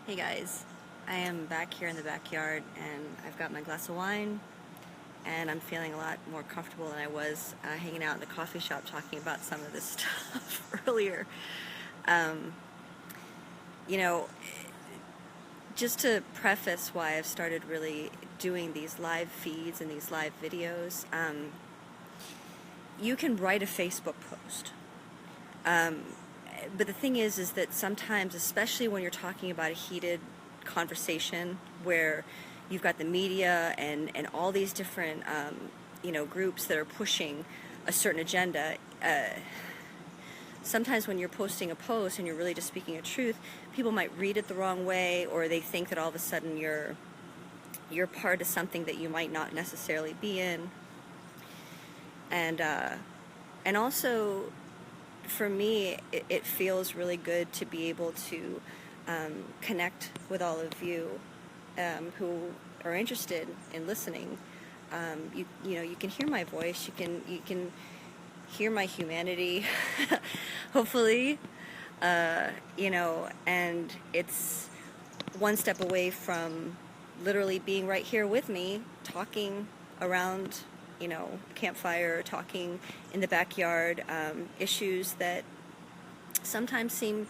Hey guys, I am back here in the backyard and I've got my glass of wine and I'm feeling a lot more comfortable than I was hanging out in the coffee shop talking about some of this stuff earlier. Um, you know, just to preface why I've started really doing these live feeds and these live videos, you can write a Facebook post. But the thing is that sometimes, especially when you're talking about a heated conversation where you've got the media and all these different, groups that are pushing a certain agenda, sometimes when you're posting a post and you're really just speaking a truth, people might read it the wrong way, or they think that all of a sudden you're part of something that you might not necessarily be in. And also, for me, it feels really good to be able to connect with all of you who are interested in listening. You can hear my voice. You can hear my humanity, hopefully. And it's one step away from literally being right here with me, talking around campfire, talking in the backyard, issues that sometimes seem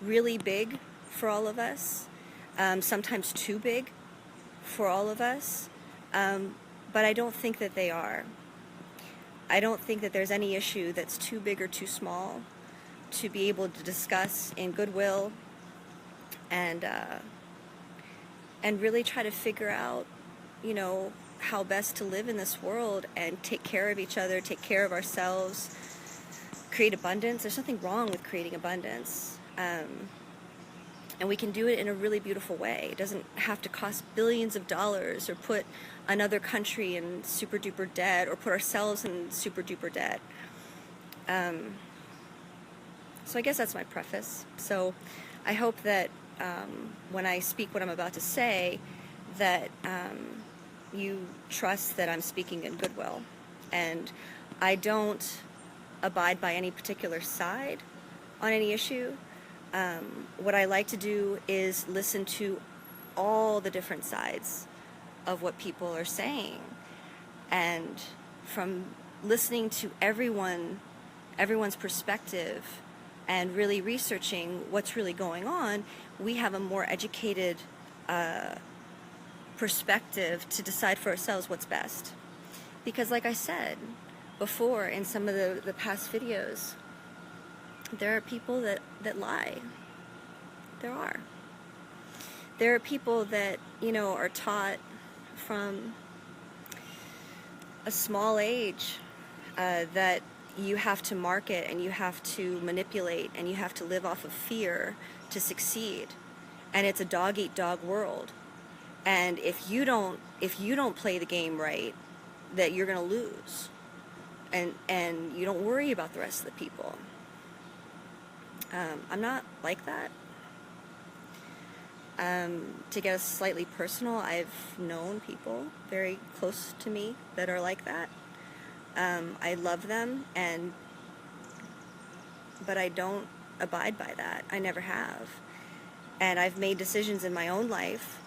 really big for all of us, sometimes too big for all of us, but I don't think that they are. I don't think that there's any issue that's too big or too small to be able to discuss in goodwill and really try to figure out, how best to live in this world and take care of each other, take care of ourselves, create abundance. There's nothing wrong with creating abundance. And we can do it in a really beautiful way. It doesn't have to cost billions of dollars or put another country in super duper debt or put ourselves in super duper debt. So I guess that's my preface. So I hope that when I speak what I'm about to say, that you trust that I'm speaking in goodwill. And I don't abide by any particular side on any issue. What I like to do is listen to all the different sides of what people are saying. And from listening to everyone's perspective and really researching what's really going on, we have a more educated perspective to decide for ourselves what's best. Because like I said before in some of the past videos, there are people that lie. There are people that, are taught from a small age that you have to market and you have to manipulate and you have to live off of fear to succeed. And it's a dog-eat-dog world. And if you don't play the game right, that you're going to lose. And you don't worry about the rest of the people. I'm not like that. To get slightly personal, I've known people very close to me that are like that. I love them, but I don't abide by that. I never have. And I've made decisions in my own life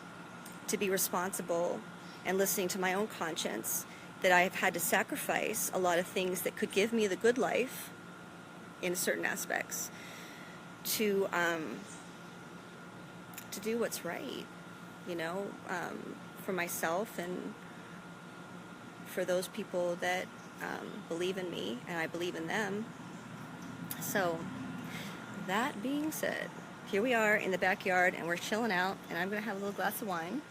to be responsible and listening to my own conscience, that I have had to sacrifice a lot of things that could give me the good life in certain aspects to do what's right, for myself and for those people that believe in me and I believe in them. So that being said, here we are in the backyard and we're chilling out, and I'm going to have a little glass of wine,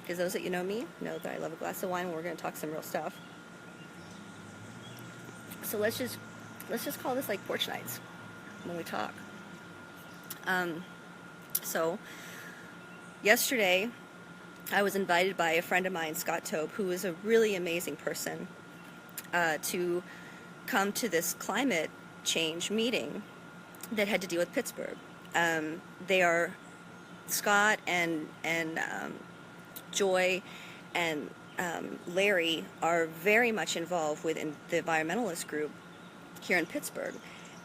because those that know me know that I love a glass of wine and we're going to talk some real stuff. So let's just call this like porch nights when we talk. So yesterday I was invited by a friend of mine, Scott Tobe, who is a really amazing person, to come to this climate change meeting that had to deal with Pittsburgh. They are Scott and Joy and Larry are very much involved within the environmentalist group here in Pittsburgh,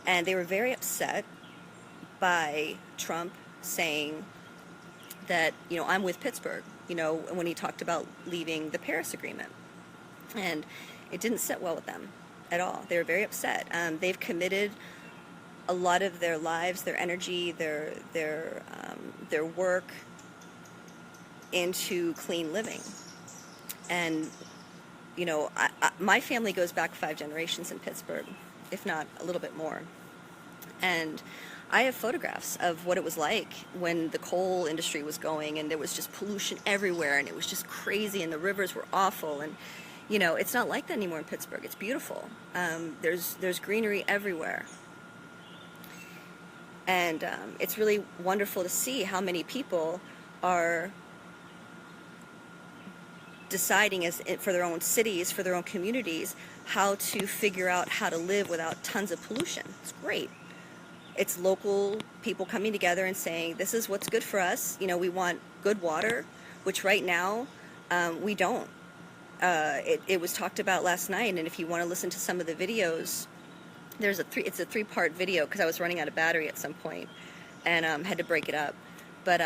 and they were very upset by Trump saying that, I'm with Pittsburgh, when he talked about leaving the Paris Agreement. And it didn't sit well with them at all. They were very upset. They've committed a lot of their lives, their energy, their work into clean living. And, my family goes back 5 generations in Pittsburgh, if not a little bit more. And I have photographs of what it was like when the coal industry was going, and there was just pollution everywhere, and it was just crazy, and the rivers were awful. And, it's not like that anymore in Pittsburgh. It's beautiful. There's greenery everywhere. And it's really wonderful to see how many people are deciding for their own cities, for their own communities, how to figure out how to live without tons of pollution. It's great. It's local people coming together and saying, this is what's good for us. We want good water, which right now we don't. It was talked about last night, and if you want to listen to some of the videos, it's a 3-part video, because I was running out of battery at some point and had to break it up. But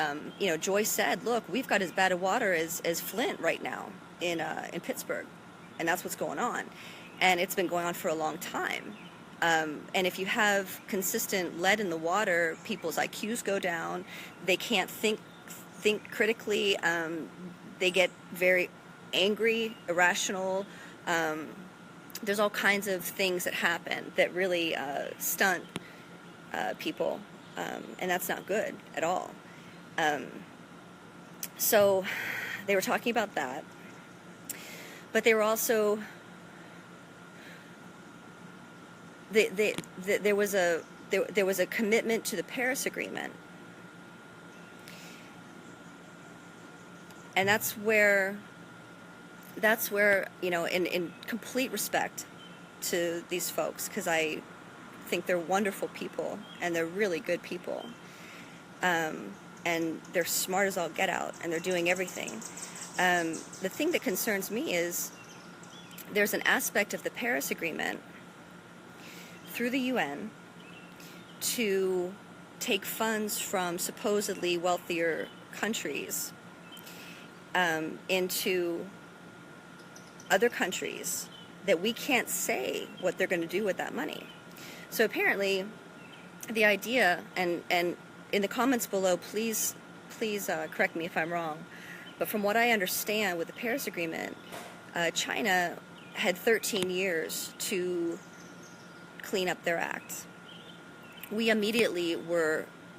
Joy said, look, we've got as bad a water as Flint right now in Pittsburgh, and that's what's going on. And it's been going on for a long time. And if you have consistent lead in the water, people's IQs go down. They can't think critically. They get very angry, irrational. There's all kinds of things that happen that really stunt people, and that's not good at all. So they were talking about that, but they were also there was a commitment to the Paris Agreement, and that's where in complete respect to these folks, because I think they're wonderful people and they're really good people, and they're smart as all get out, and they're doing everything. The thing that concerns me is there's an aspect of the Paris Agreement through the UN to take funds from supposedly wealthier countries into other countries that we can't say what they're going to do with that money. So apparently the idea, and in the comments below, please correct me if I'm wrong, but from what I understand with the Paris Agreement, China had 13 years to clean up their act. We immediately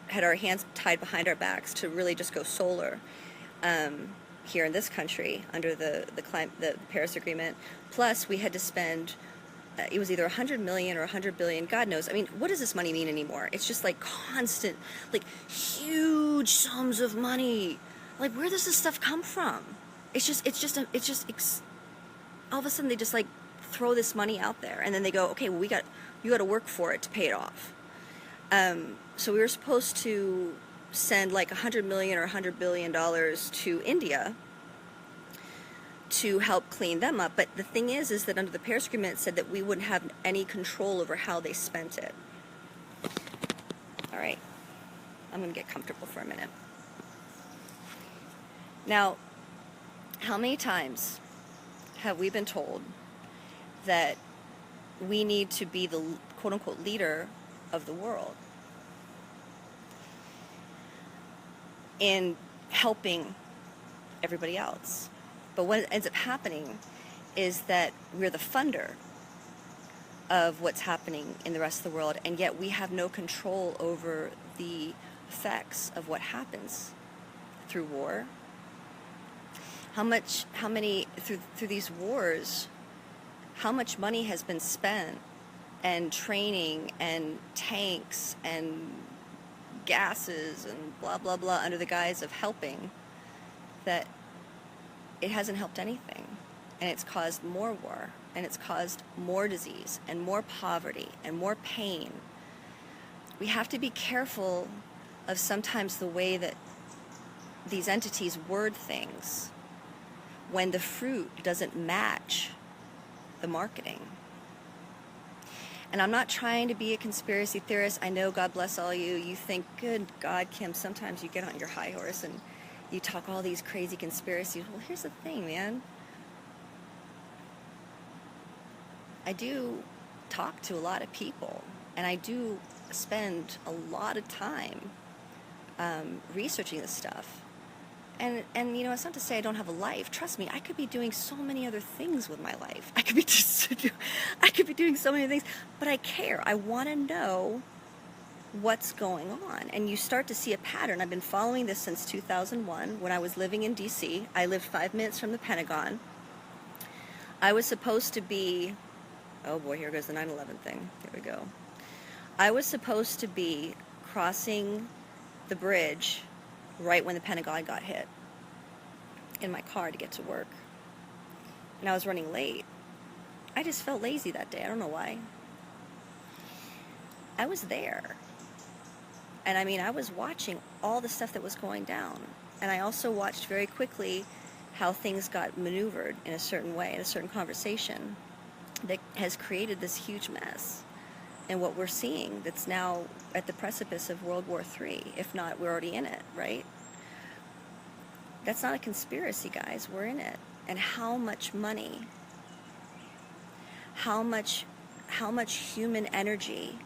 had our hands tied behind our backs to really just go solar here in this country under the Paris Agreement. Plus, we had to spend, it was either 100 million or 100 billion, God knows. I mean, what does this money mean anymore? It's just like constant, like huge sums of money. Like, where does this stuff come from? All of a sudden they just like throw this money out there, and then they go, okay, well, you got to work for it to pay it off. So we were supposed to send like 100 million or 100 billion dollars to India to help clean them up. But the thing is that under the Paris Agreement, it said that we wouldn't have any control over how they spent it. All right, I'm going to get comfortable for a minute. Now, how many times have we been told that we need to be the quote-unquote leader of the world in helping everybody else? But what ends up happening is that we're the funder of what's happening in the rest of the world, and yet we have no control over the effects of what happens through war. How many through these wars, how much money has been spent, and training and tanks and gases and blah blah blah under the guise of helping, that it hasn't helped anything, and it's caused more war, and it's caused more disease and more poverty and more pain. We have to be careful of sometimes the way that these entities word things when the fruit doesn't match the marketing. And I'm not trying to be a conspiracy theorist. I know, God bless all you. You think, good God, Kim, sometimes you get on your high horse and you talk all these crazy conspiracies. Well, here's the thing, man. I do talk to a lot of people, and I do spend a lot of time researching this stuff. And you know, it's not to say I don't have a life. Trust me, I could be doing so many other things with my life. I could be doing so many things, but I care. I want to know what's going on. And you start to see a pattern. I've been following this since 2001 when I was living in DC. I lived 5 minutes from the Pentagon. I was supposed to be, oh boy, here goes the 9/11 thing. Here we go. I was supposed to be crossing the bridge right when the Pentagon got hit in my car to get to work. And I was running late. I just felt lazy that day. I don't know why. I was there. And I mean, I was watching all the stuff that was going down. And I also watched very quickly how things got maneuvered in a certain way, in a certain conversation that has created this huge mess. And what we're seeing that's now at the precipice of World War III, if not, we're already in it, right? That's not a conspiracy, guys. We're in it. And how much money, how much human energy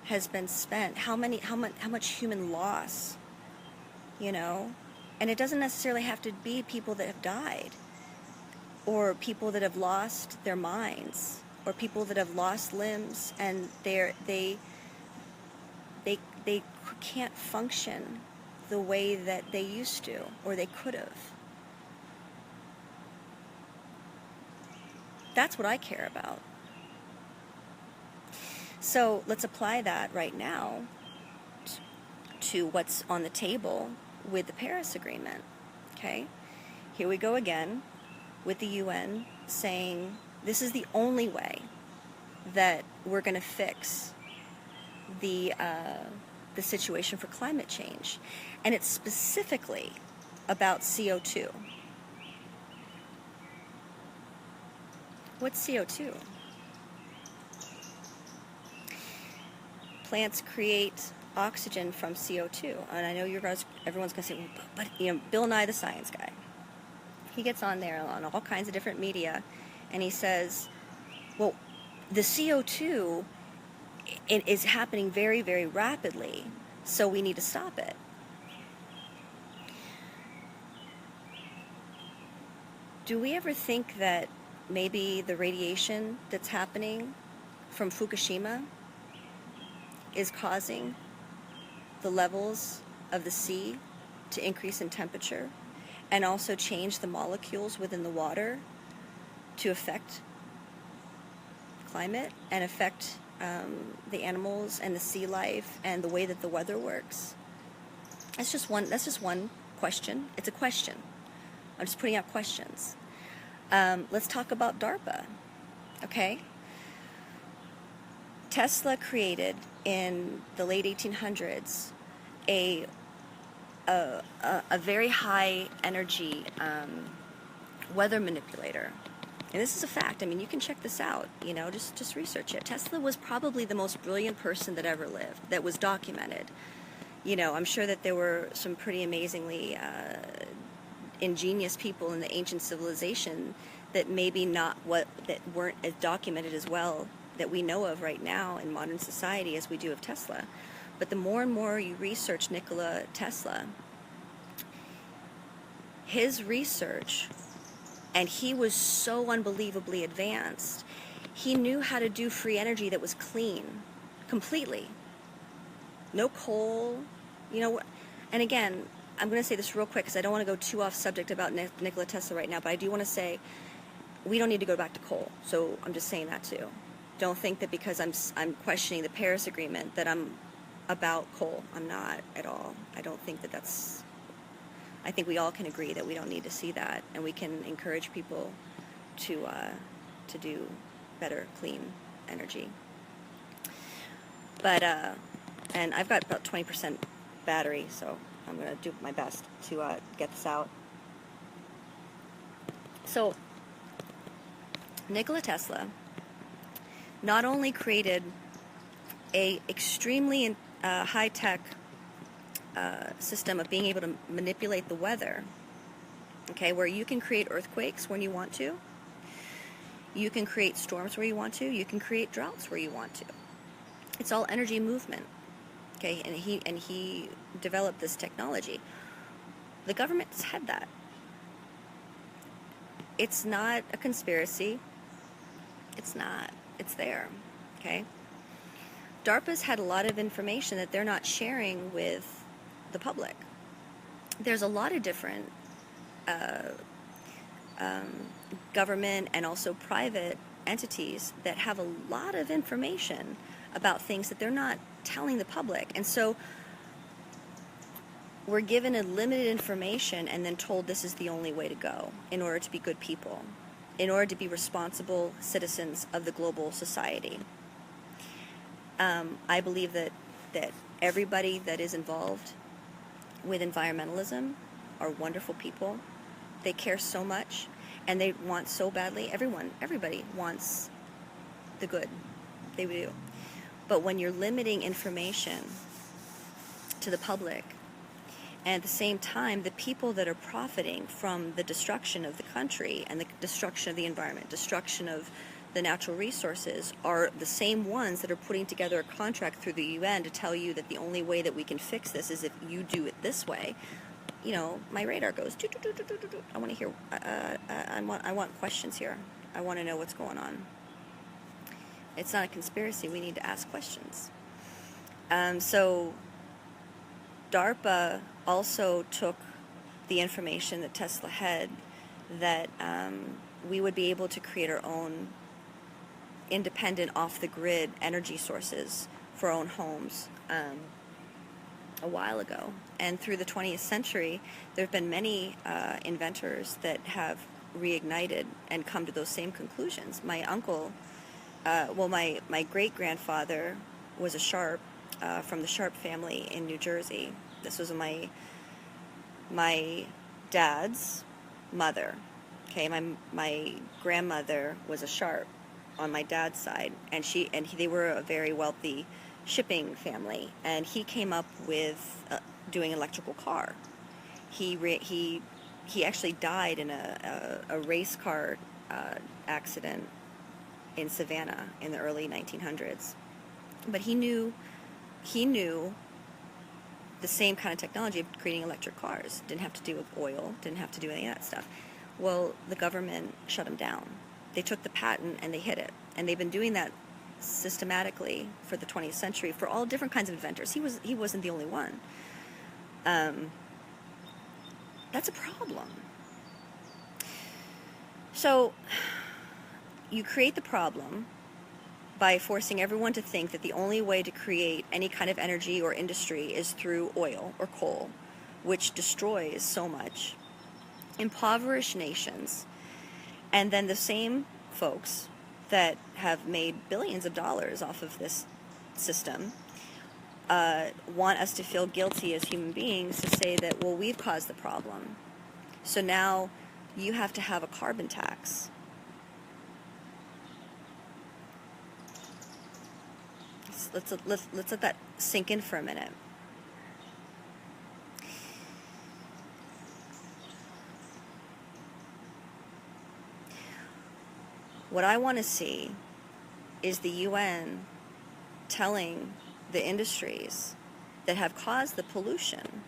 has been spent, how much human loss, you know? And it doesn't necessarily have to be people that have died, or people that have lost their minds, or people that have lost limbs and they can't function the way that they used to, or they could have. That's what I care about. So let's apply that right now to what's on the table with the Paris Agreement. Okay? Here we go again with the UN saying this is the only way that we're going to fix the situation for climate change. And it's specifically about CO2. What's CO2? Plants create oxygen from CO2. And I know everyone's going to say, well, but you know, Bill Nye the Science Guy. He gets on there on all kinds of different media, and he says, well, the CO2 is happening very, very rapidly, so we need to stop it. Do we ever think that maybe the radiation that's happening from Fukushima is causing the levels of the sea to increase in temperature and also change the molecules within the water to affect climate and affect the animals and the sea life and the way that the weather works? That's just one question. It's a question. I'm just putting out questions. Let's talk about DARPA. Okay? Tesla created in the late 1800s a very high energy weather manipulator. And this is a fact. I mean, you can check this out, you know, just research it. Tesla was probably the most brilliant person that ever lived, that was documented. You know, I'm sure that there were some pretty amazingly ingenious people in the ancient civilization that maybe that weren't as documented as well that we know of right now in modern society as we do of Tesla. But the more and more you research Nikola Tesla, his research, and he was so unbelievably advanced, he knew how to do free energy that was clean, completely. No coal, you know. And again, I'm going to say this real quick because I don't want to go too off subject about Nikola Tesla right now, but I do want to say we don't need to go back to coal. So I'm just saying that too. Don't think that because I'm questioning the Paris Agreement that I'm about coal. I'm not at all. I don't think that that's... I think we all can agree that we don't need to see that, and we can encourage people to do better, clean energy. But and I've got about 20% battery, so I'm going to do my best to get this out. So Nikola Tesla not only created a extremely high-tech system of being able to manipulate the weather, okay, where you can create earthquakes when you want to, you can create storms where you want to, you can create droughts where you want to. It's all energy movement, okay, and he developed this technology. The government's had that. It's not a conspiracy. It's not. It's there, okay? DARPA's had a lot of information that they're not sharing with the public. There's a lot of different government and also private entities that have a lot of information about things that they're not telling the public. And so we're given a limited information and then told this is the only way to go in order to be good people, in order to be responsible citizens of the global society. I believe that everybody that is involved with environmentalism are wonderful people. They care so much, and they want so badly. Everybody wants the good. They do. But when you're limiting information to the public, and at the same time, the people that are profiting from the destruction of the country and the destruction of the environment, destruction of the natural resources, are the same ones that are putting together a contract through the UN to tell you that the only way that we can fix this is if you do it this way. You know, my radar goes, I want to hear, I want questions here. I want to know what's going on. It's not a conspiracy. We need to ask questions. So DARPA also took the information that Tesla had that we would be able to create our own independent, off-the-grid energy sources for our own homes a while ago. And through the 20th century, there have been many inventors that have reignited and come to those same conclusions. My uncle, my great-grandfather was a Sharp from the Sharp family in New Jersey. This was my dad's mother. Okay, my grandmother was a Sharp on my dad's side, and they were a very wealthy shipping family. And he came up with doing electrical car. He actually died in a race car accident in Savannah in the early 1900s. But he knew the same kind of technology of creating electric cars. Didn't have to do with oil, didn't have to do any of that stuff. Well, the government shut him down. They took the patent and they hid it. And they've been doing that systematically for the 20th century for all different kinds of inventors. He wasn't the only one. That's a problem. So you create the problem by forcing everyone to think that the only way to create any kind of energy or industry is through oil or coal, which destroys so much, impoverished nations, and then the same folks that have made billions of dollars off of this system want us to feel guilty as human beings to say that, well, we've caused the problem. So now you have to have a carbon tax. Let's let that sink in for a minute. What I want to see is the UN telling the industries that have caused the pollution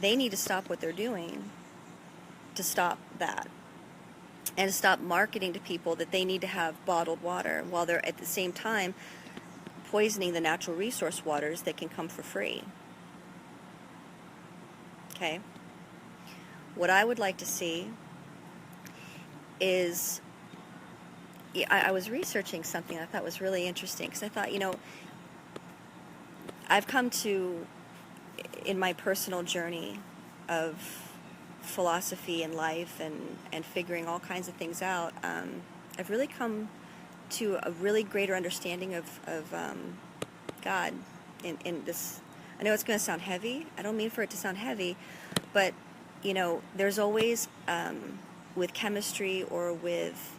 they need to stop what they're doing to stop that, and stop marketing to people that they need to have bottled water while they're at the same time poisoning the natural resource waters that can come for free. Okay? What I would like to see is, I was researching something I thought was really interesting, because I thought, I've come to, in my personal journey of philosophy and life and figuring all kinds of things out, I've really come to a really greater understanding of God in this. I know it's going to sound heavy. I don't mean for it to sound heavy, but there's always with chemistry or with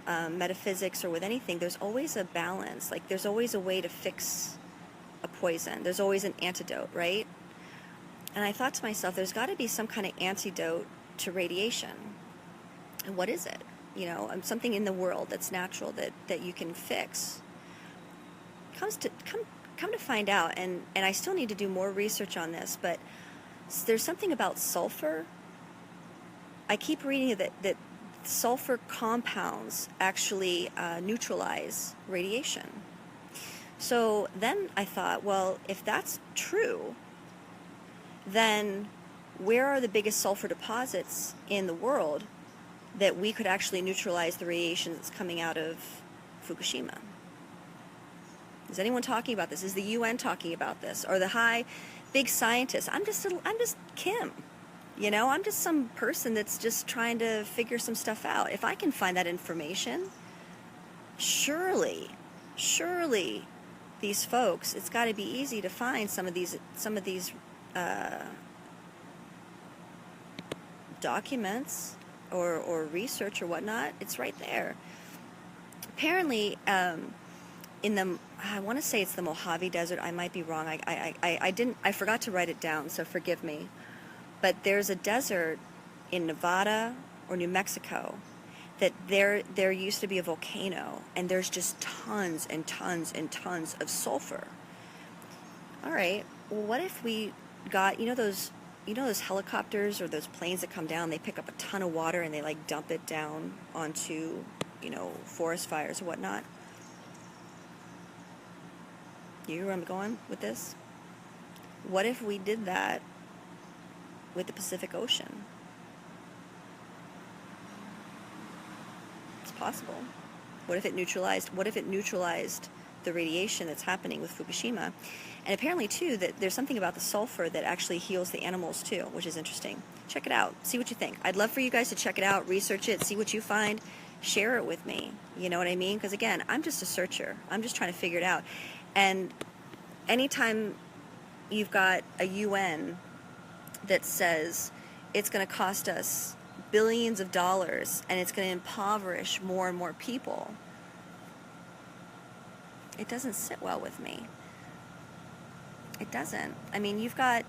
metaphysics or with anything, there's always a balance. Like there's always a way to fix a poison. There's always an antidote, right? And I thought to myself, there's got to be some kind of antidote to radiation. And what is it? You know, something in the world that's natural that you can fix. Come to find out, and I still need to do more research on this, but there's something about sulfur. I keep reading that sulfur compounds actually neutralize radiation. So then I thought, well, if that's true, then where are the biggest sulfur deposits in the world that we could actually neutralize the radiation that's coming out of Fukushima? Is anyone talking about this? Is the UN talking about this? Or the big scientists? I'm just Kim. You know, I'm just some person that's just trying to figure some stuff out. If I can find that information, surely these folks, it's got to be easy to find some of these documents or research or whatnot. It's right there. Apparently, in the, I want to say it's the Mojave Desert. I might be wrong. I forgot to write it down, so forgive me. But there's a desert in Nevada or New Mexico that there used to be a volcano, and there's just tons and tons and tons of sulfur. All right. Well, what if we got, you know those helicopters or those planes that come down, they pick up a ton of water and they like dump it down onto, you know, forest fires or whatnot? You hear where I'm going with this? What if we did that with the Pacific Ocean? It's possible. What if it neutralized the radiation that's happening with Fukushima? And apparently too that there's something about the sulfur that actually heals the animals too, which is interesting. Check it out. See what you think. I'd love for you guys to check it out, research it, see what you find, share it with me. You know what I mean? Because again, I'm just a searcher. I'm just trying to figure it out. And anytime you've got a UN that says it's going to cost us billions of dollars and it's going to impoverish more and more people, it doesn't sit well with me. It doesn't. I mean, are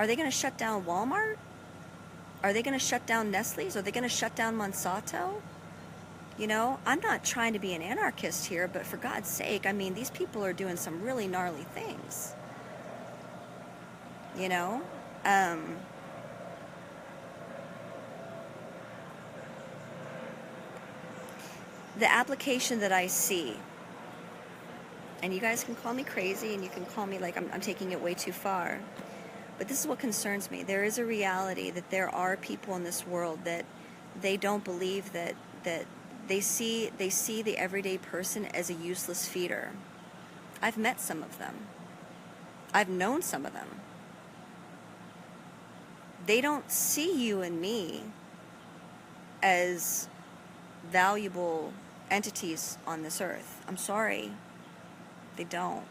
they going to shut down Walmart? Are they going to shut down Nestle's? Are they going to shut down Monsanto? You know, I'm not trying to be an anarchist here, but for God's sake, I mean, these people are doing some really gnarly things. You know? The application that I see, and you guys can call me crazy and you can call me like I'm taking it way too far, but this is what concerns me. There is a reality that there are people in this world that they don't believe that they see the everyday person as a useless feeder. I've met some of them. I've known some of them. They don't see you and me as valuable entities on this earth. I'm sorry. They don't.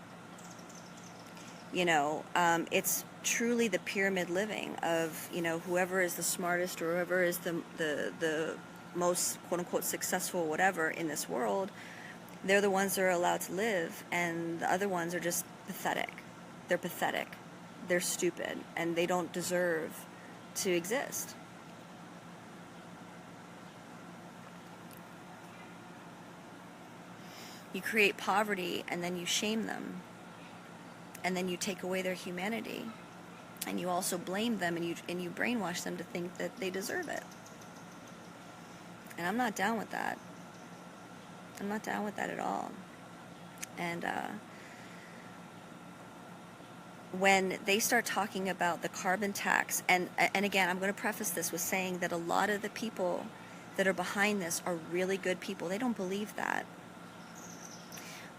You know, it's truly the pyramid living of, you know, whoever is the smartest or whoever is the most quote-unquote successful whatever in this world, they're the ones that are allowed to live, and the other ones are just pathetic. They're pathetic. They're stupid, and they don't deserve to exist. You create poverty, and then you shame them, and then you take away their humanity, and you also blame them, and you brainwash them to think that they deserve it. And I'm not down with that. I'm not down with that at all. And when they start talking about the carbon tax, and again, I'm going to preface this with saying that a lot of the people that are behind this are really good people. They don't believe that.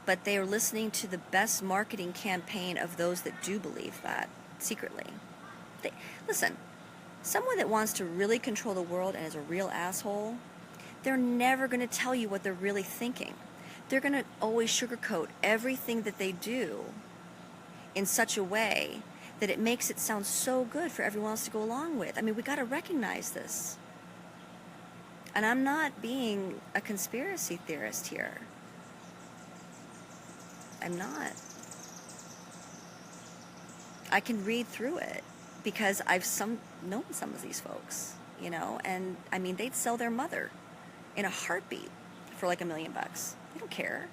But they are listening to the best marketing campaign of those that do believe that, secretly. Listen, someone that wants to really control the world and is a real asshole, they're never going to tell you what they're really thinking. They're going to always sugarcoat everything that they do in such a way that it makes it sound so good for everyone else to go along with. I mean, we got to recognize this. And I'm not being a conspiracy theorist here. I'm not. I can read through it because I've known some of these folks, you know, and I mean, they'd sell their mother in a heartbeat for like $1 million. They don't care.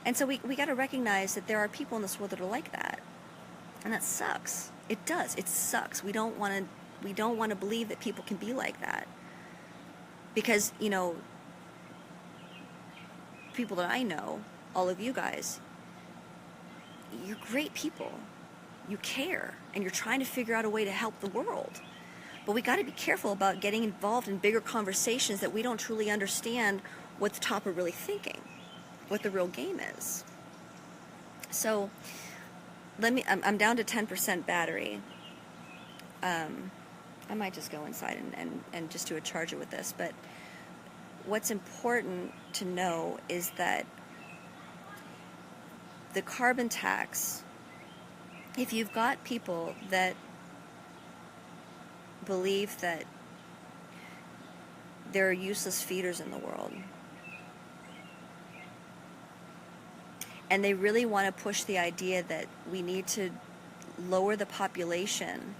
And so we got to recognize that there are people in this world that are like that. And that sucks. It does. It sucks. We don't want to believe that people can be like that. Because, you know, people that I know, all of you guys, you're great people. You care, and you're trying to figure out a way to help the world. But we got to be careful about getting involved in bigger conversations that we don't truly understand what the top are really thinking, what the real game is. So I'm down to 10% battery. I might just go inside and just do a charger with this. But what's important to know is that the carbon tax, if you've got people that believe that there are useless feeders in the world, and they really want to push the idea that we need to lower the population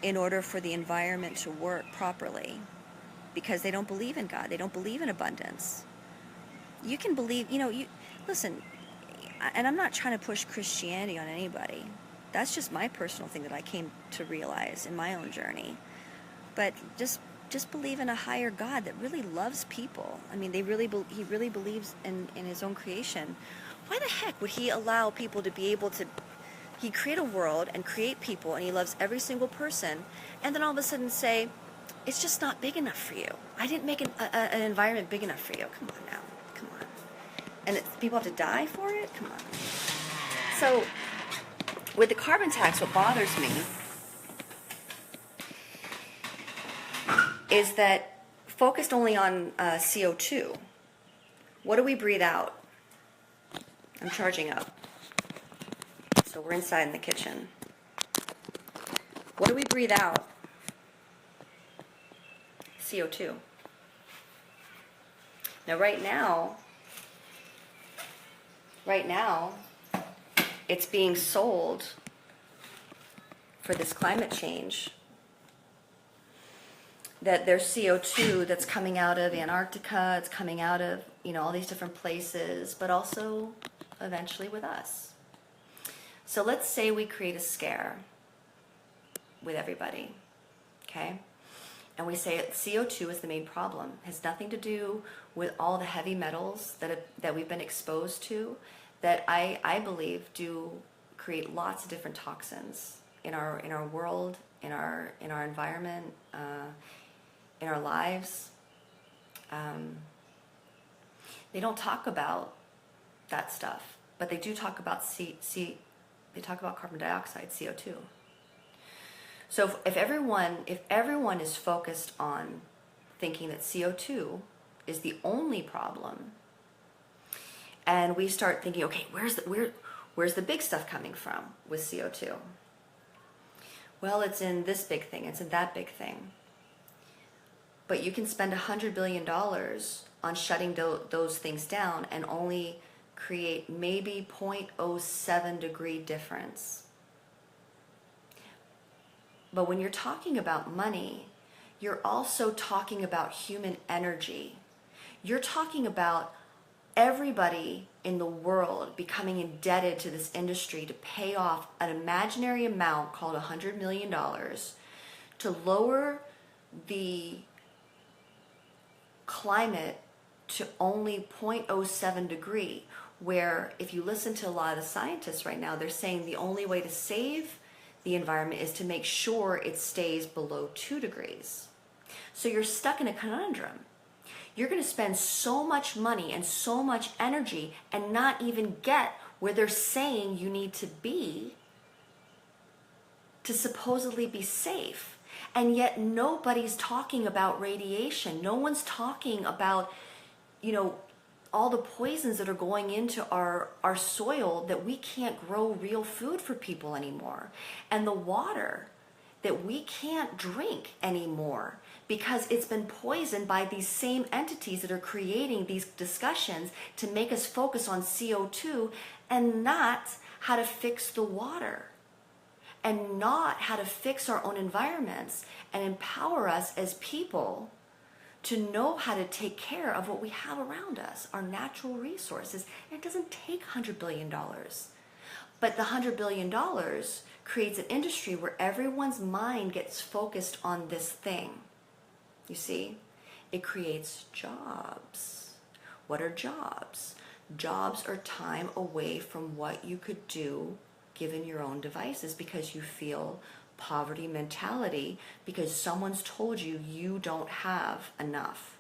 in order for the environment to work properly, because they don't believe in God, they don't believe in abundance. You can believe, you know, listen, and I'm not trying to push Christianity on anybody. That's just my personal thing that I came to realize in my own journey. But just believe in a higher God that really loves people. I mean, he really believes in his own creation. Why the heck would he allow people to be able to... He create a world and create people, and he loves every single person, and then all of a sudden say, it's just not big enough for you. I didn't make an environment big enough for you. Come on now. Come on. And people have to die for it? Come on. So, with the carbon tax, what bothers me is that focused only on CO2. What do we breathe out? I'm charging up. So we're inside in the kitchen. What do we breathe out? CO2. Now right now, it's being sold for this climate change that there's CO2 that's coming out of Antarctica, it's coming out of, you know, all these different places, but also eventually with us. So let's say we create a scare with everybody, okay? And we say CO2 is the main problem. It has nothing to do with all the heavy metals that we've been exposed to, that I believe do create lots of different toxins in our world, in our environment, in our lives. They don't talk about that stuff, but they do talk about they talk about carbon dioxide, CO2. So if everyone is focused on thinking that CO2 is the only problem, and we start thinking, okay, where's the big stuff coming from with CO2? Well, it's in this big thing, it's in that big thing. But you can spend $100 billion on shutting those things down and only create maybe 0.07 degree difference. But when you're talking about money, you're also talking about human energy. You're talking about everybody in the world becoming indebted to this industry to pay off an imaginary amount called $100 million to lower the climate to only 0.07 degree, where if you listen to a lot of the scientists right now, they're saying the only way to save the environment is to make sure it stays below 2 degrees. So you're stuck in a conundrum. You're going to spend so much money and so much energy and not even get where they're saying you need to be to supposedly be safe. And yet nobody's talking about radiation. No one's talking about, you know, all the poisons that are going into our soil, that we can't grow real food for people anymore. And the water that we can't drink anymore because it's been poisoned by these same entities that are creating these discussions to make us focus on CO2 and not how to fix the water. and not how to fix our own environments and empower us as people to know how to take care of what we have around us, our natural resources. And it doesn't take $100 billion. But the $100 billion creates an industry where everyone's mind gets focused on this thing. You see? It creates jobs. What are jobs? Jobs are time away from what you could do given your own devices, because you feel poverty mentality because someone's told you you don't have enough.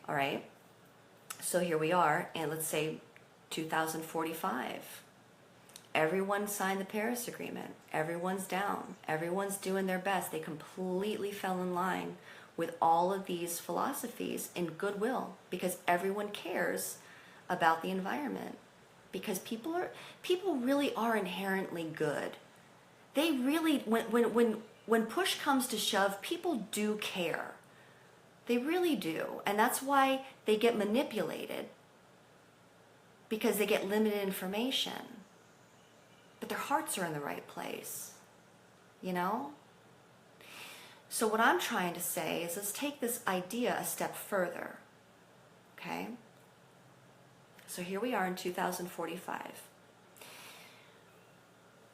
All right. So here we are, and let's say 2045. Everyone signed the Paris Agreement. Everyone's down. Everyone's doing their best. They completely fell in line with all of these philosophies in goodwill because everyone cares about the environment. Because people really are inherently good. They really, when push comes to shove, people do care. They really do. And that's why they get manipulated, because they get limited information. But their hearts are in the right place, you know? So what I'm trying to say is, let's take this idea a step further, okay? So here we are in 2045.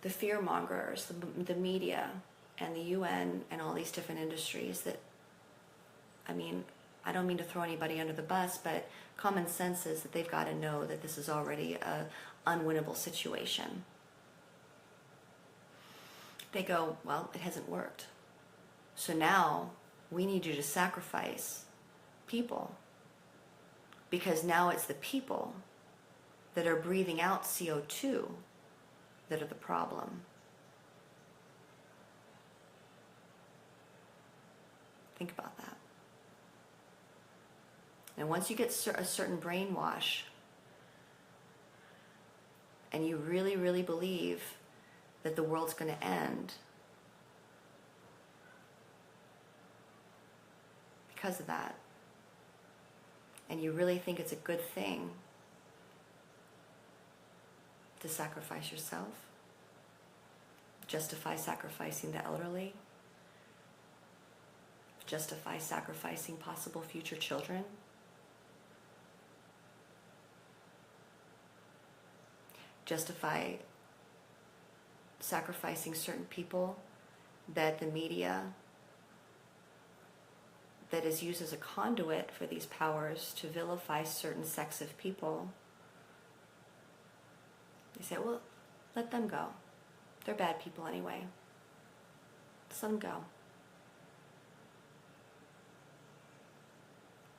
The fear mongers, the media, and the UN, and all these different industries that, I mean, I don't mean to throw anybody under the bus, but common sense is that they've got to know that this is already an unwinnable situation. They go, well, it hasn't worked. So now we need you to sacrifice people, because now it's the people that are breathing out CO2 that are the problem. Think about that. And once you get a certain brainwash, and you really, really believe that the world's going to end because of that, and you really think it's a good thing to sacrifice yourself, justify sacrificing the elderly, justify sacrificing possible future children, justify sacrificing certain people that the media that is used as a conduit for these powers to vilify certain sects of people. You say, well, let them go. They're bad people anyway. Just let them go.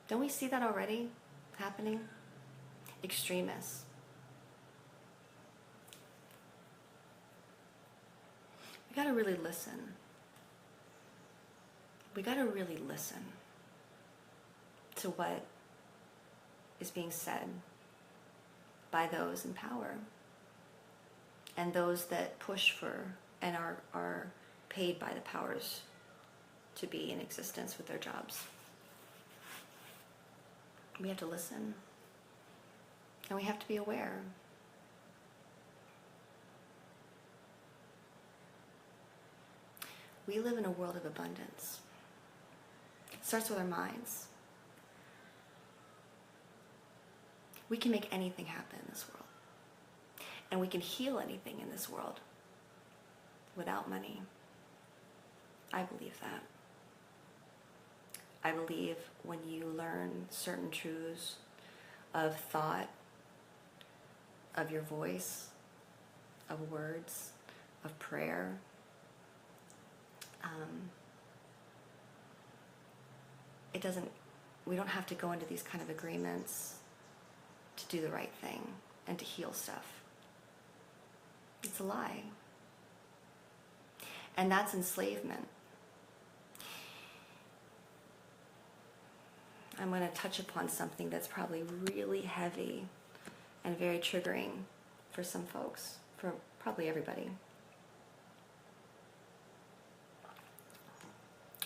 Don't we see that already happening? Extremists. We got to really listen. We got to really listen to what is being said by those in power and those that push for and are paid by the powers to be in existence with their jobs. We have to listen, and we have to be aware. We live in a world of abundance. It starts with our minds. We can make anything happen in this world. And we can heal anything in this world without money. I believe that. I believe when you learn certain truths of thought, of your voice, of words, of prayer, we don't have to go into these kind of agreements to do the right thing and to heal stuff. It's a lie. And that's enslavement. I'm going to touch upon something that's probably really heavy and very triggering for some folks, for probably everybody.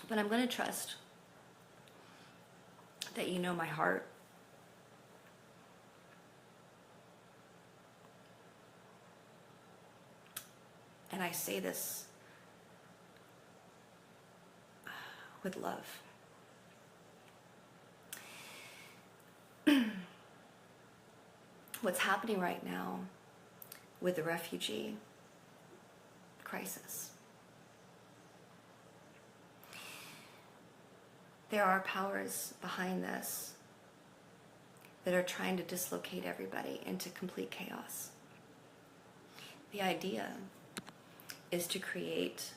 But I'm going to trust that you know my heart. and I say this with love. What's happening right now with the refugee crisis? There are powers behind this that are trying to dislocate everybody into complete chaos. The idea is to create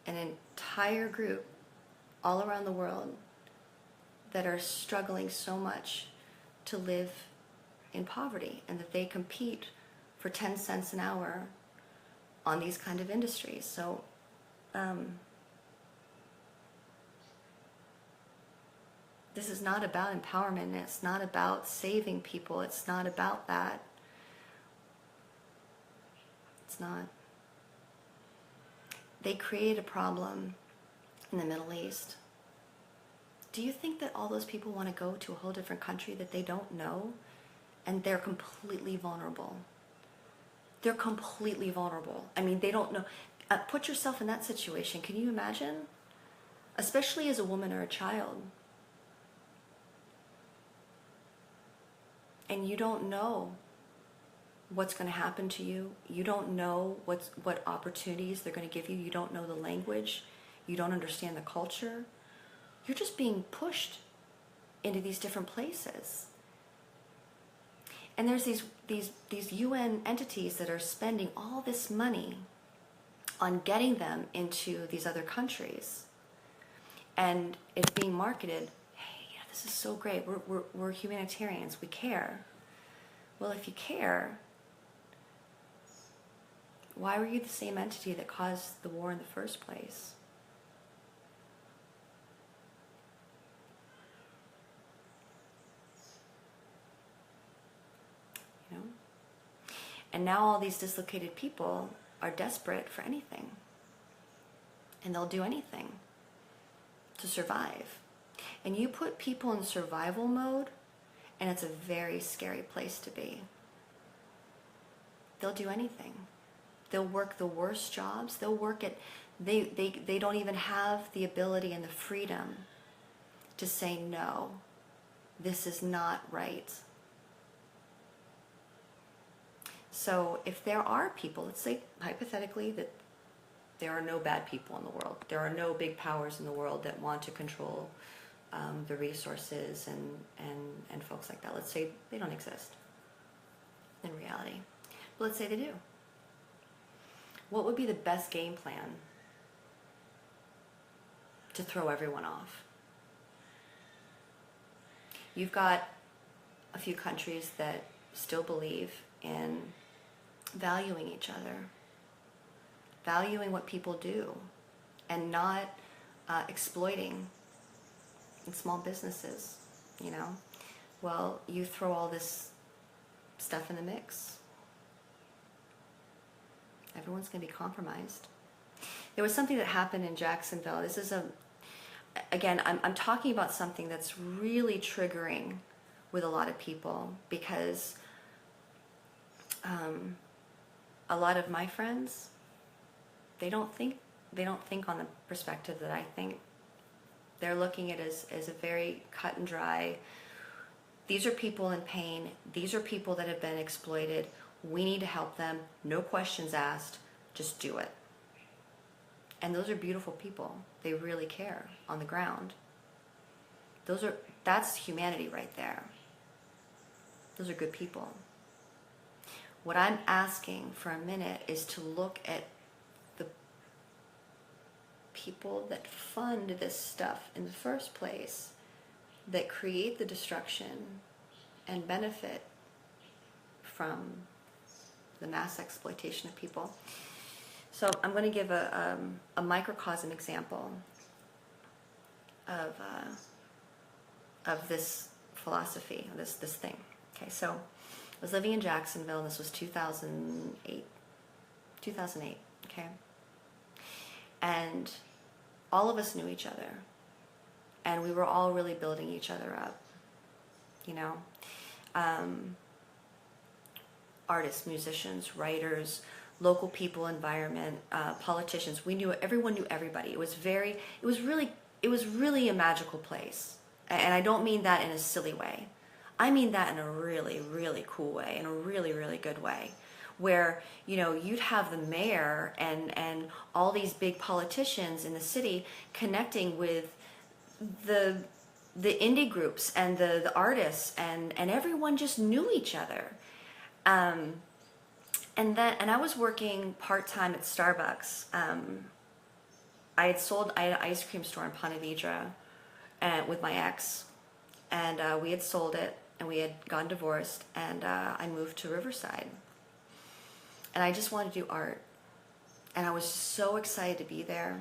an entire group all around the world that are struggling so much to live in poverty, and that they compete for 10 cents an hour on these kind of industries. So this is not about empowerment. It's not about saving people. It's not about that. It's not. They create a problem in the Middle East. Do you think that all those people want to go to a whole different country that they don't know? And they're completely vulnerable. They're completely vulnerable. I mean, they don't know. Put yourself in that situation. Can you imagine? Especially as a woman or a child. And you don't know what's going to happen to you. You don't know what opportunities they're going to give you. You don't know the language. You don't understand the culture. You're just being pushed into these different places. And there's these UN entities that are spending all this money on getting them into these other countries. And it's being marketed, hey, yeah, this is so great. We're humanitarians. We care. Well, if you care, why were you the same entity that caused the war in the first place? And now all these dislocated people are desperate for anything. And they'll do anything to survive. And you put people in survival mode, and it's a very scary place to be. They'll do anything. They'll work the worst jobs. They'll work at, they don't even have the ability and the freedom to say, no, this is not right. So if there are people, let's say hypothetically that there are no bad people in the world, there are no big powers in the world that want to control the resources and folks like that. Let's say they don't exist in reality. But let's say they do. What would be the best game plan to throw everyone off? You've got a few countries that still believe in valuing each other, valuing what people do, and not exploiting in small businesses, you know. Well, you throw all this stuff in the mix, everyone's going to be compromised. There was something that happened in Jacksonville. This is again, I'm talking about something that's really triggering with a lot of people, because a lot of my friends, they don't think on the perspective that I think. They're looking at it as a very cut and dry. These are people in pain. These are people that have been exploited. We need to help them. No questions asked. Just do it. And those are beautiful people. They really care on the ground. That's humanity right there. Those are good people. What I'm asking for a minute is to look at the people that fund this stuff in the first place, that create the destruction and benefit from the mass exploitation of people. So I'm going to give a microcosm example of this philosophy, this thing. Okay, so I was living in Jacksonville, and this was 2008, okay? And all of us knew each other, and we were all really building each other up, you know? Artists, musicians, writers, local people, environment, politicians. Everyone knew everybody. It was really a magical place. And I don't mean that in a silly way. I mean that in a really, really cool way, in a really, really good way, where, you'd have the mayor and all these big politicians in the city connecting with the indie groups and the artists, and everyone just knew each other. And I was working part-time at Starbucks. I had an ice cream store in Ponte Vedra with my ex, and we had sold it, and we had gotten divorced, and I moved to Riverside. And I just wanted to do art. And I was so excited to be there,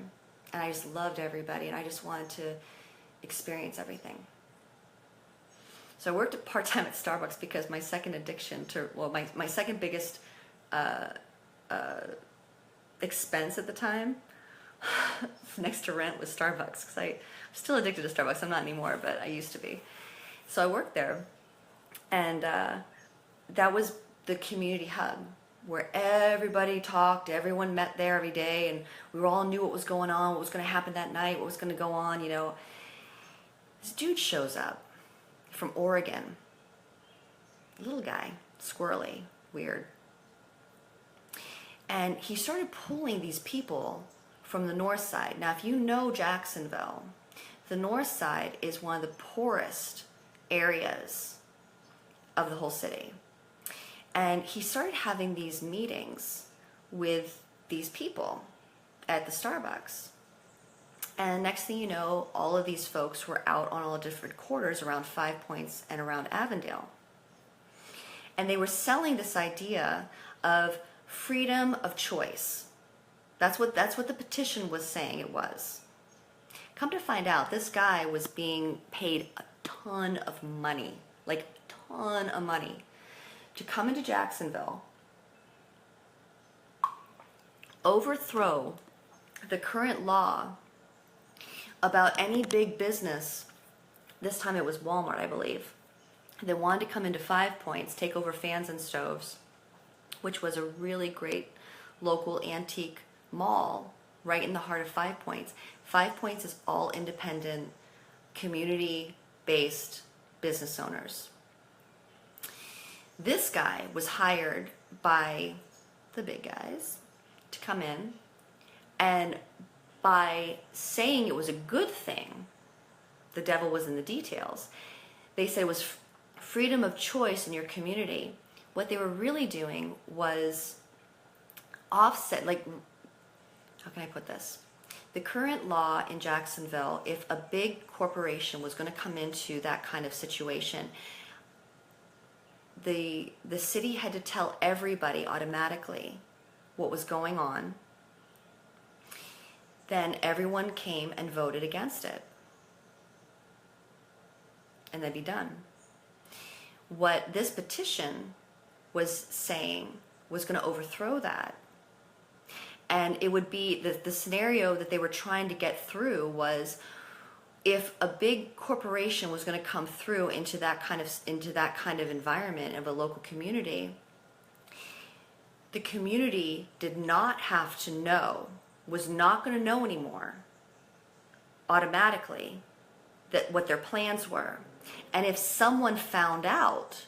and I just loved everybody, and I just wanted to experience everything. So I worked part-time at Starbucks because my second addiction my second biggest expense at the time, next to rent, was Starbucks, because I'm still addicted to Starbucks. I'm not anymore, but I used to be. So I worked there, and that was the community hub where everybody talked, everyone met there every day, and we all knew what was going on, what was going to happen that night, what was going to go on, This dude shows up from Oregon, little guy, squirrely, weird. And he started pulling these people from the north side. Now, if you know Jacksonville, the north side is one of the poorest areas of the whole city. And he started having these meetings with these people at the Starbucks. And next thing you know, all of these folks were out on all different quarters around Five Points and around Avondale. And they were selling this idea of freedom of choice. That's what the petition was saying it was. Come to find out, this guy was being paid a ton of money, like a ton of money, to come into Jacksonville, overthrow the current law about any big business. This time it was Walmart, I believe. They wanted to come into Five Points, take over Fans and Stoves, which was a really great local antique mall right in the heart of Five Points. Five Points is all independent, community-based business owners. This guy was hired by the big guys to come in, and by saying it was a good thing, the devil was in the details. They said it was freedom of choice in your community. What they were really doing was offset, how can I put this? The current law in Jacksonville, if a big corporation was going to come into that kind of situation, the city had to tell everybody automatically what was going on. Then everyone came and voted against it. And then be done. What this petition was saying was going to overthrow that. And it would be, the scenario that they were trying to get through was, if a big corporation was going to come through into that kind of environment of a local community, the community did not have to know, was not going to know anymore automatically what their plans were. And if someone found out,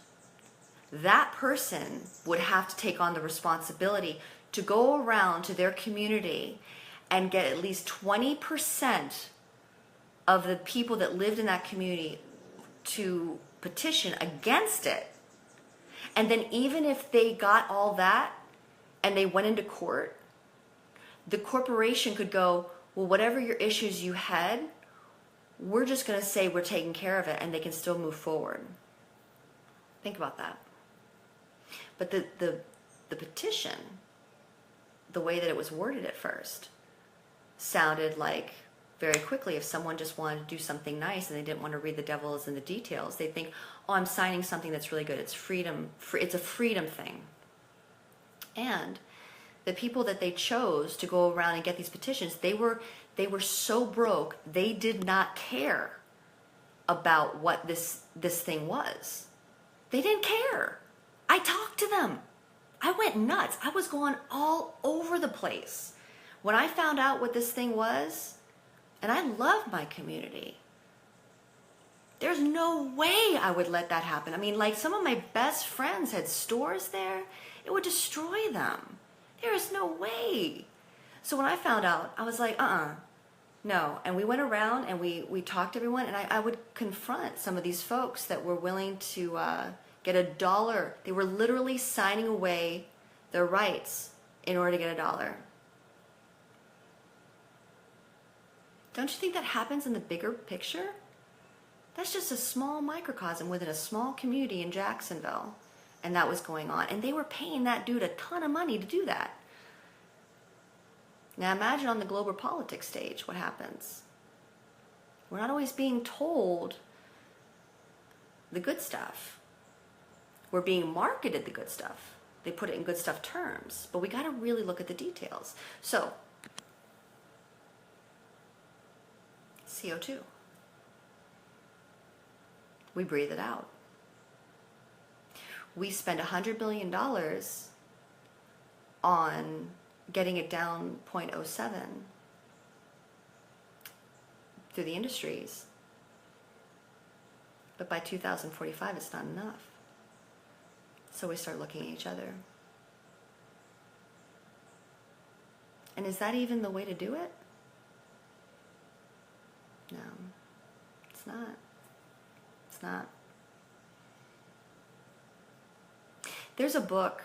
that person would have to take on the responsibility to go around to their community and get at least 20% of the people that lived in that community to petition against it. And then even if they got all that and they went into court, the corporation could go, well, whatever your issues you had, we're just going to say we're taking care of it, and they can still move forward. Think about that. But the petition, the way that it was worded at first, sounded like, very quickly, if someone just wanted to do something nice and they didn't want to read the devil's in the details, they'd think, oh, I'm signing something that's really good. It's freedom. It's a freedom thing. And the people that they chose to go around and get these petitions, they were so broke, they did not care about what this thing was. They didn't care. I talked to them. I went nuts. I was going all over the place. When I found out what this thing was, and I love my community, there's no way I would let that happen. I mean, like, some of my best friends had stores there. It would destroy them. There is no way. So when I found out, I was like, no. And we went around and we talked to everyone, and I would confront some of these folks that were willing to get $1. They were literally signing away their rights in order to get $1. Don't you think that happens in the bigger picture? That's just a small microcosm within a small community in Jacksonville. And that was going on. And they were paying that dude a ton of money to do that. Now imagine on the global politics stage what happens. We're not always being told the good stuff. We're being marketed the good stuff. They put it in good stuff terms. But we got to really look at the details. So, CO2. We breathe it out. We spend $100 billion on getting it down 0.07 through the industries. But by 2045, it's not enough. So we start looking at each other. And is that even the way to do it? No, it's not. It's not. There's a book,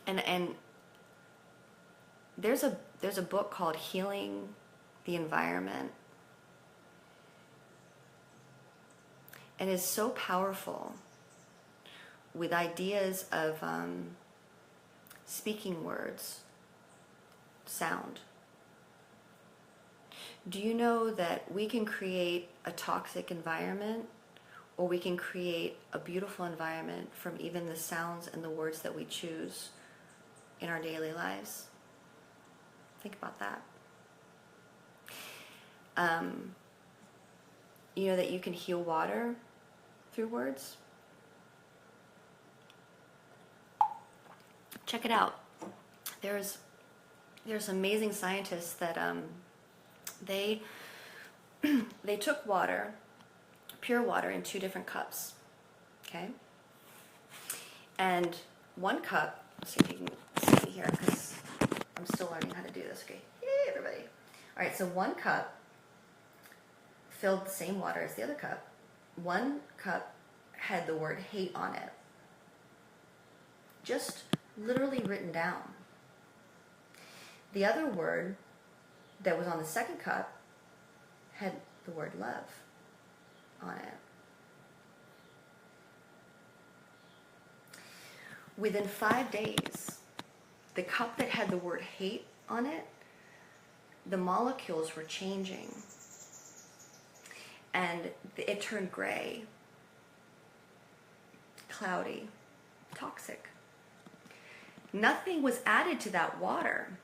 and there's a book called Healing the Environment, and it's so powerful with ideas of speaking words, sound. Do you know that we can create a toxic environment, or we can create a beautiful environment from even the sounds and the words that we choose in our daily lives? Think about that. You know that you can heal water through words? Check it out. There's amazing scientists that they took water, pure water, in 2 different cups, okay? And one cup, let's see if you can see here, because I'm still learning how to do this, okay? Yay, everybody. All right, so one cup filled the same water as the other cup. One cup had the word hate on it, just literally written down. The other word that was on the second cup had the word love on it. Within 5 days, the cup that had the word hate on it, the molecules were changing, and it turned gray, cloudy, toxic. Nothing was added to that water.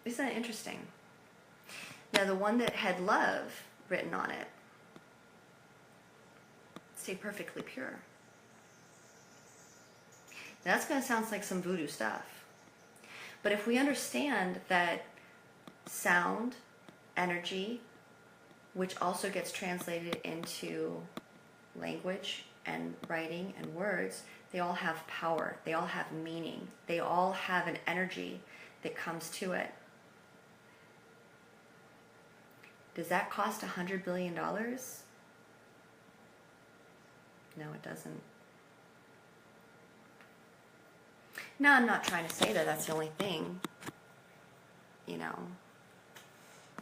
Isn't that interesting? Now, the one that had love written on it stayed perfectly pure. Now, that's going to sound like some voodoo stuff. But if we understand that sound, energy, which also gets translated into language and writing and words, they all have power. They all have meaning. They all have an energy that comes to it. Does that cost $100 billion? No, it doesn't. Now, I'm not trying to say that that's the only thing,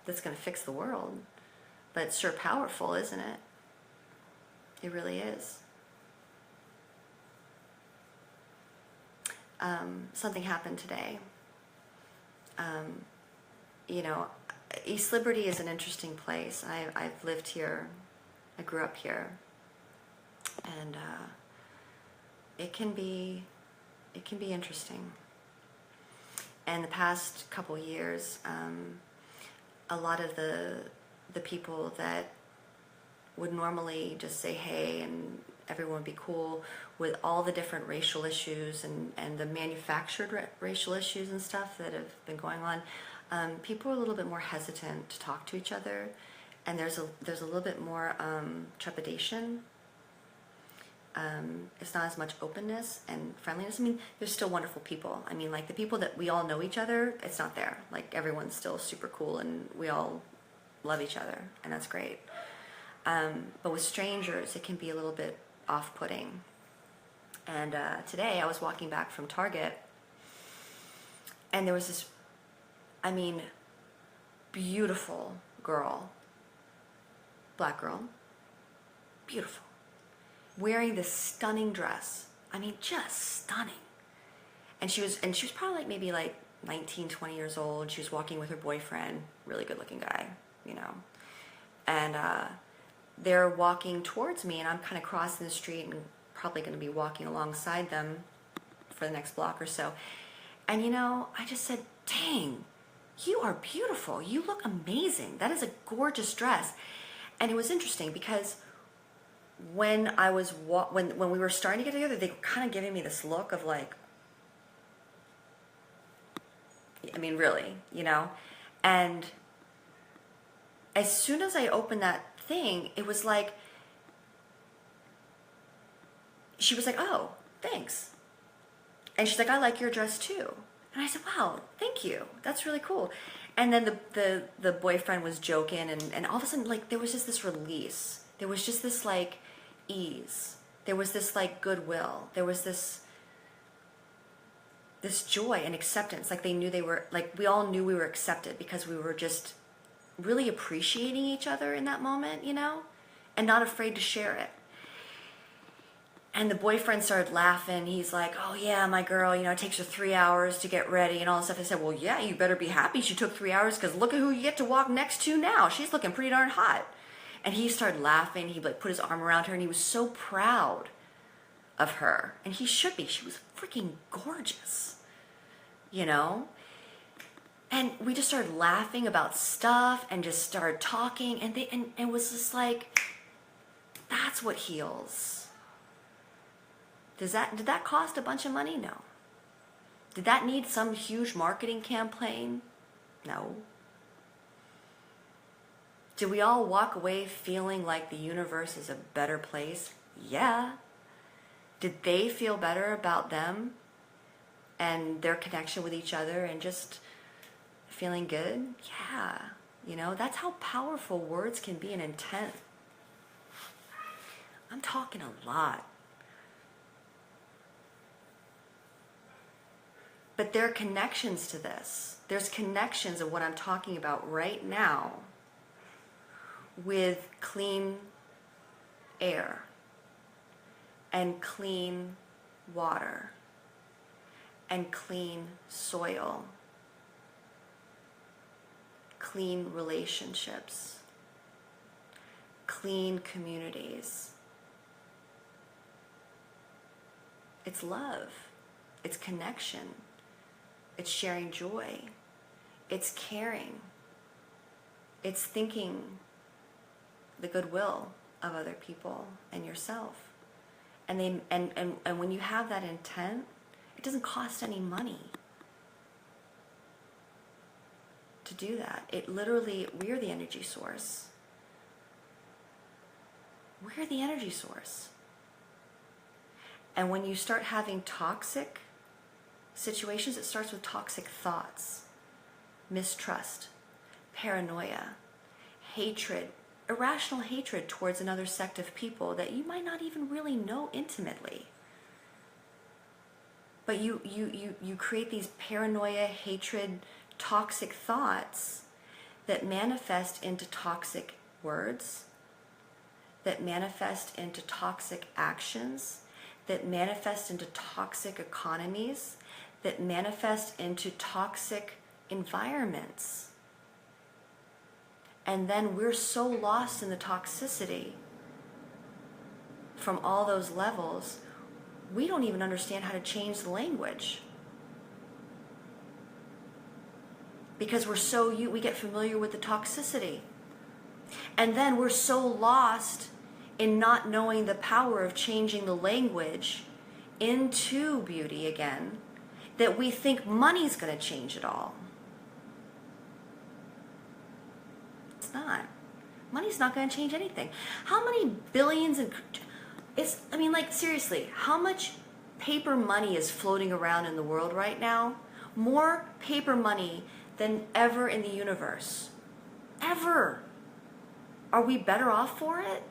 that's going to fix the world. But it's sure powerful, isn't it? It really is. Something happened today. East Liberty is an interesting place. I've lived here. I grew up here. And it can be interesting. And the past couple years, a lot of the people that would normally just say hey and everyone would be cool, with all the different racial issues and the manufactured racial issues and stuff that have been going on, people are a little bit more hesitant to talk to each other, and there's a little bit more trepidation. It's not as much openness and friendliness. I mean, there's still wonderful people. I mean, like the people that we all know each other, it's not there. Like everyone's still super cool and we all love each other, and that's great. But with strangers, it can be a little bit off-putting. And today I was walking back from Target, and there was this, I mean, beautiful girl, black girl, beautiful, wearing this stunning dress. I mean, just stunning. And she was probably like maybe like 19, 20 years old. She was walking with her boyfriend, really good looking guy, you know. And they're walking towards me, and I'm kind of crossing the street and probably going to be walking alongside them for the next block or so. And you know, I just said, dang, you are beautiful. You look amazing. That is a gorgeous dress. And it was interesting because when I was when we were starting to get together, they were kind of giving me this look of like, I mean, really, you know? And as soon as I opened that thing, it was like, she was like, oh, thanks. And she's like, I like your dress too. And I said, wow, thank you. That's really cool. And then the boyfriend was joking, and all of a sudden, like, there was just this release. There was just this, like, ease. There was this, like, goodwill. There was this joy and acceptance. Like, they knew they were, like, we all knew we were accepted because we were just really appreciating each other in that moment, you know, and not afraid to share it. And the boyfriend started laughing. He's like, oh yeah, my girl, you know, it takes her 3 hours to get ready and all this stuff. I said, well, yeah, you better be happy she took 3 hours, because look at who you get to walk next to now. She's looking pretty darn hot. And he started laughing. He like put his arm around her, and he was so proud of her. And he should be. She was freaking gorgeous, you know? And we just started laughing about stuff and just started talking, and it was just like, that's what heals. Did that cost a bunch of money? No. Did that need some huge marketing campaign? No. Did we all walk away feeling like the universe is a better place? Yeah. Did they feel better about them and their connection with each other and just feeling good? Yeah. You know, that's how powerful words can be and intent. I'm talking a lot. But there are connections to this. There's connections of what I'm talking about right now with clean air and clean water and clean soil, clean relationships, clean communities. It's love. It's connection. It's sharing joy. It's caring. It's thinking the goodwill of other people and yourself. And when you have that intent, it doesn't cost any money to do that. It literally, we're the energy source. We're the energy source. And when you start having toxic situations, it starts with toxic thoughts, mistrust, paranoia, hatred, irrational hatred towards another sect of people that you might not even really know intimately. But you create these paranoia, hatred, toxic thoughts that manifest into toxic words, that manifest into toxic actions, that manifest into toxic economies, that manifest into toxic environments. And then we're so lost in the toxicity from all those levels, we don't even understand how to change the language. Because we get familiar with the toxicity. And then we're so lost in not knowing the power of changing the language into beauty again that we think money's going to change it all. It's not. Money's not going to change anything. How many billions and seriously, how much paper money is floating around in the world right now? More paper money than ever in the universe. Ever. Are we better off for it?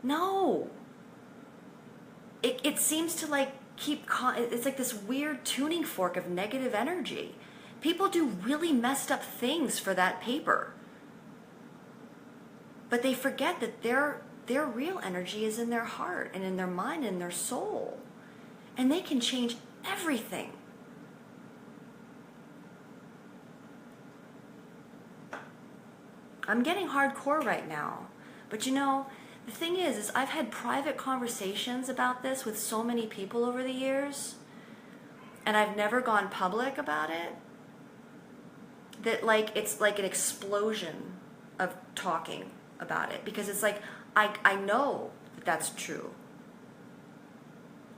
No. It seems to it's like this weird tuning fork of negative energy. People do really messed up things for that paper. But they forget that their real energy is in their heart and in their mind and their soul. And they can change everything. I'm getting hardcore right now. But the thing is I've had private conversations about this with so many people over the years, and I've never gone public about it, that it's like an explosion of talking about it, because it's like I know that that's true.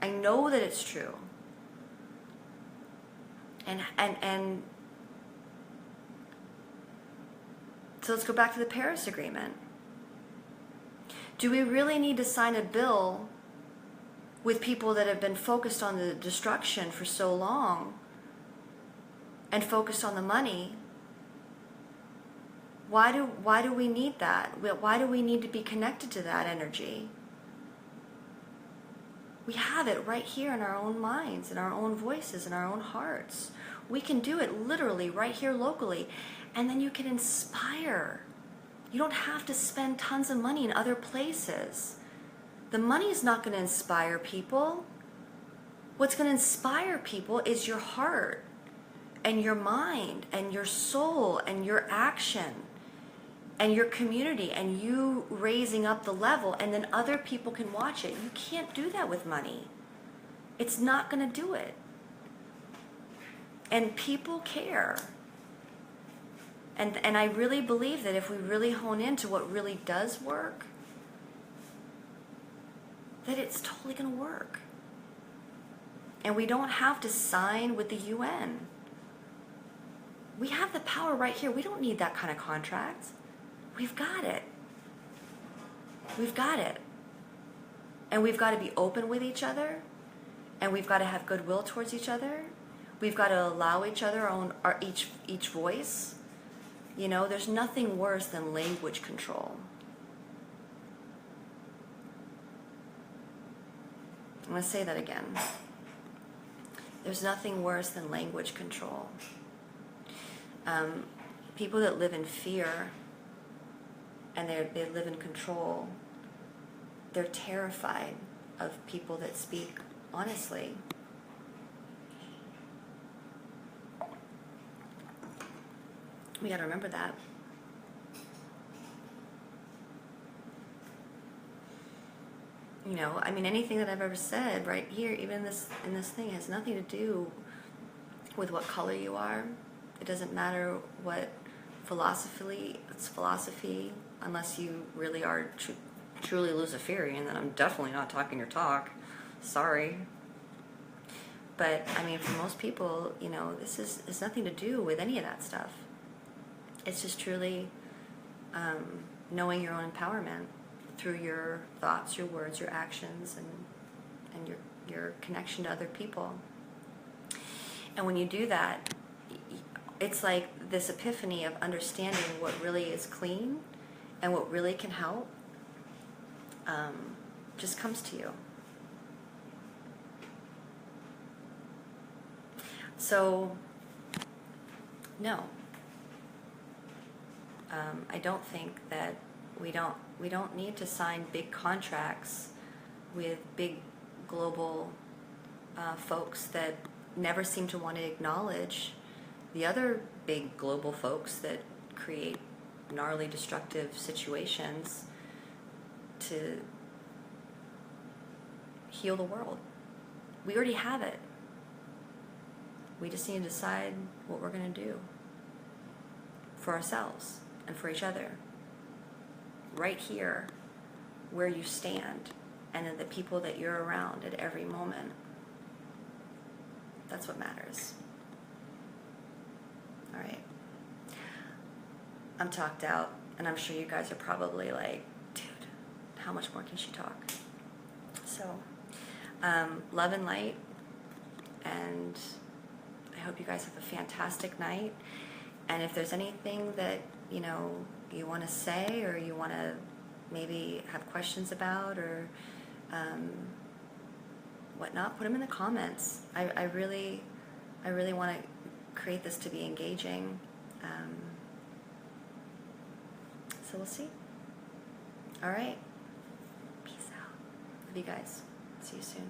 I know that it's true. And so let's go back to the Paris Agreement. Do we really need to sign a bill with people that have been focused on the destruction for so long and focused on the money? Why do we need that? Why do we need to be connected to that energy? We have it right here in our own minds, in our own voices, in our own hearts. We can do it literally right here locally. And then you can inspire. You don't have to spend tons of money in other places. The money is not going to inspire people. What's going to inspire people is your heart and your mind and your soul and your action and your community and you raising up the level, and then other people can watch it. You can't do that with money. It's not going to do it. And people care. And I really believe that if we really hone into what really does work, that it's totally going to work. And we don't have to sign with the UN. We have the power right here. We don't need that kind of contract. We've got it. We've got it. And we've got to be open with each other. And we've got to have goodwill towards each other. We've got to allow each other each voice. There's nothing worse than language control. I'm going to say that again. There's nothing worse than language control. People that live in fear and they live in control, they're terrified of people that speak honestly. We got to remember that. Anything that I've ever said right here, even in this thing, has nothing to do with what color you are. It doesn't matter what philosophy, it's philosophy, unless you really are truly Luciferian, then I'm definitely not talking your talk. Sorry. But, for most people, this has nothing to do with any of that stuff. It's just truly knowing your own empowerment through your thoughts, your words, your actions, and your connection to other people. And when you do that, it's like this epiphany of understanding what really is clean and what really can help just comes to you. So, no. I don't think that we don't need to sign big contracts with big global folks that never seem to want to acknowledge the other big global folks that create gnarly destructive situations to heal the world. We already have it. We just need to decide what we're going to do for ourselves. and for each other. Right here, where you stand, and then the people that you're around at every moment. That's what matters. All right. I'm talked out, and I'm sure you guys are probably like, dude, how much more can she talk? So, love and light, and I hope you guys have a fantastic night. And if there's anything that, you know, you want to say, or you want to maybe have questions about, or whatnot, put them in the comments. I really want to create this to be engaging. So we'll see. All right. Peace out. Love you guys. See you soon.